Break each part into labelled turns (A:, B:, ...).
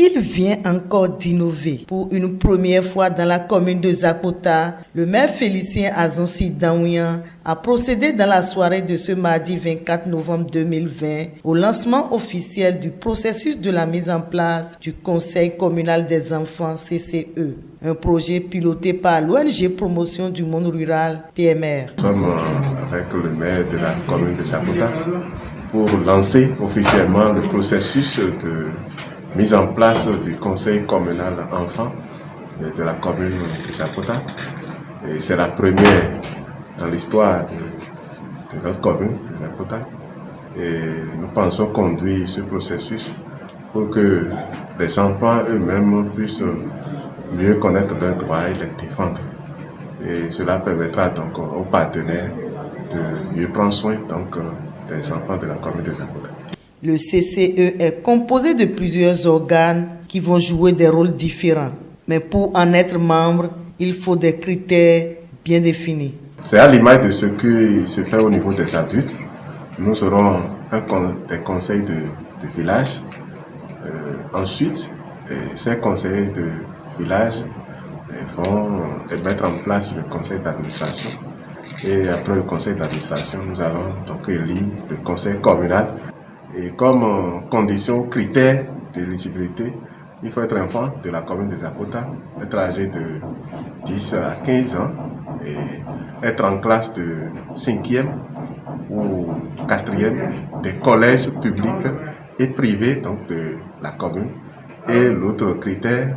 A: Il vient encore d'innover. Pour une première fois dans la commune de Zakota, le maire Félicien Azonsi Danouyan a procédé dans la soirée de ce mardi 24 novembre 2020 au lancement officiel du processus de la mise en place du Conseil communal des enfants CCE, un projet piloté par l'ONG Promotion du monde rural PMR.
B: Nous sommes avec le maire de la commune de Zakota pour lancer officiellement le processus de mise en place du conseil communal enfants de la commune de Zakota. Et c'est la première dans l'histoire de notre commune de Zakota. Et nous pensons conduire ce processus pour que les enfants eux-mêmes puissent mieux connaître leurs droits et les défendre. Et cela permettra donc aux partenaires de mieux prendre soin des enfants de la commune de Zakota.
A: Le CCE est composé de plusieurs organes qui vont jouer des rôles différents. Mais pour en être membre, il faut des critères bien définis. C'est à l'image de ce qui se fait au niveau des adultes.
B: Nous aurons des conseils de village. Ensuite, ces conseils de village vont mettre en place le conseil d'administration. Et après le conseil d'administration, nous allons donc élire le conseil communal. Et comme condition, critère d'éligibilité, il faut être enfant de la commune de Zakota, être âgé de 10 à 15 ans et être en classe de 5e ou 4e des collèges publics et privés donc de la commune. Et l'autre critère,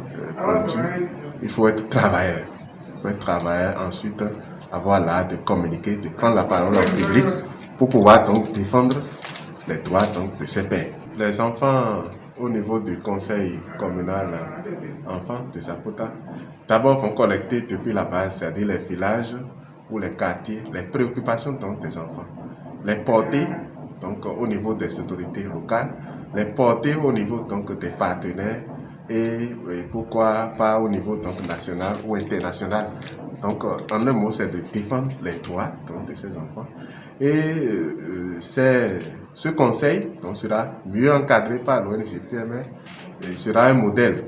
B: il faut être travailleur. Il faut être travailleur, ensuite avoir l'art de communiquer, de prendre la parole en public pour pouvoir donc défendre les droits donc, de ses pairs. Les enfants au niveau du conseil communal enfants de Zakota, d'abord vont collecter depuis la base, c'est-à-dire les villages ou les quartiers, les préoccupations donc, des enfants, les porter donc, au niveau des autorités locales, les porter au niveau donc, des partenaires et pourquoi pas au niveau donc, national ou international. Donc, en un mot, c'est de défendre les droits donc, de ces enfants. Et ce conseil donc, sera mieux encadré par l'ONG PMR et sera un modèle.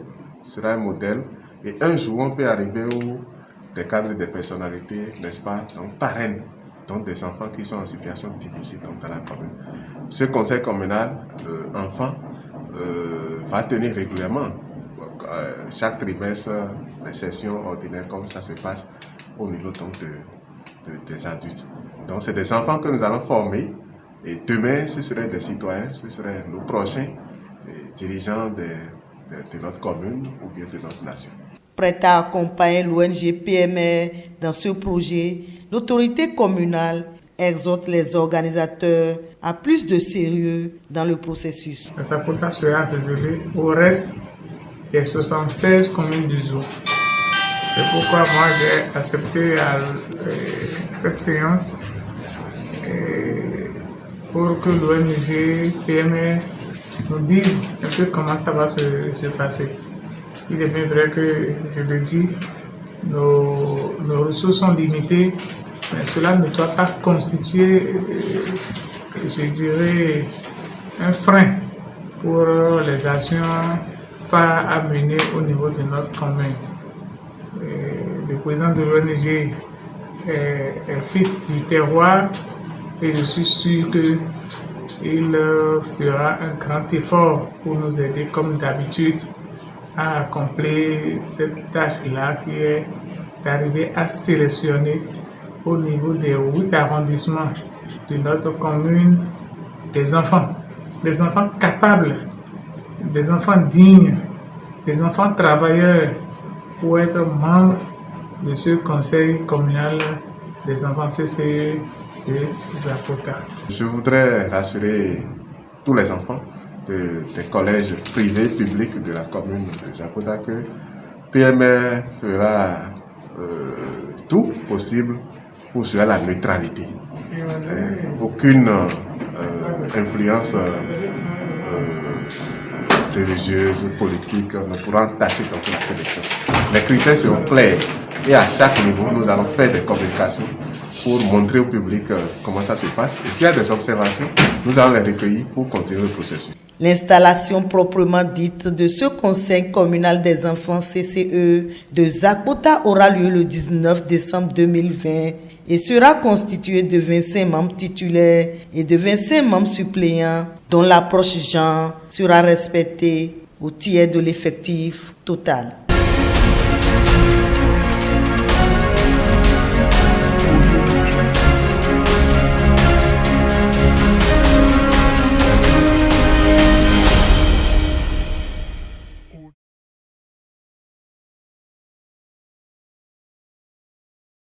B: Et un jour, on peut arriver où des cadres, des personnalités, n'est-ce pas, donc parrainent donc, des enfants qui sont en situation difficile donc, dans la commune. Ce conseil communal enfants va tenir régulièrement. Chaque trimestre, les sessions ordinaires comme ça se passe au niveau donc, des adultes. Donc c'est des enfants que nous allons former et demain ce seraient des citoyens, ce seraient nos prochains dirigeants de notre commune ou bien de notre nation.
A: Prête à accompagner l'ONG PMR dans ce projet, l'autorité communale exhorte les organisateurs à plus de sérieux dans le processus.
C: Ça sera révélé au reste des 76 communes du Zoo. C'est pourquoi moi j'ai accepté cette séance pour que l'ONG PMR nous dise un peu comment ça va se passer. Il est bien vrai que, je le dis, nos ressources sont limitées, mais cela ne doit pas constituer, je dirais, un frein pour les actions à mener au niveau de notre commune. Le président de l'ONG est fils du terroir et je suis sûr qu'il fera un grand effort pour nous aider comme d'habitude à accomplir cette tâche-là qui est d'arriver à sélectionner au niveau des 8 arrondissements de notre commune des enfants capables, des enfants dignes, des enfants travailleurs pour être membres de ce conseil communal des enfants CCE de Zakota.
B: Je voudrais rassurer tous les enfants des collèges privés publics de la commune de Zakota que PMR fera tout possible pour assurer la neutralité. Aucune influence religieuse, politique ne pourra entacher dans la sélection. Les critères seront clairs et à chaque niveau, nous allons faire des communications pour montrer au public comment ça se passe. Et s'il y a des observations, nous allons les recueillir pour continuer le processus.
A: L'installation proprement dite de ce conseil communal des enfants CCE de Zakpota aura lieu le 19 décembre 2020 et sera constitué de 25 membres titulaires et de 25 membres suppléants dont l'approche genre sera respectée au tiers de l'effectif total.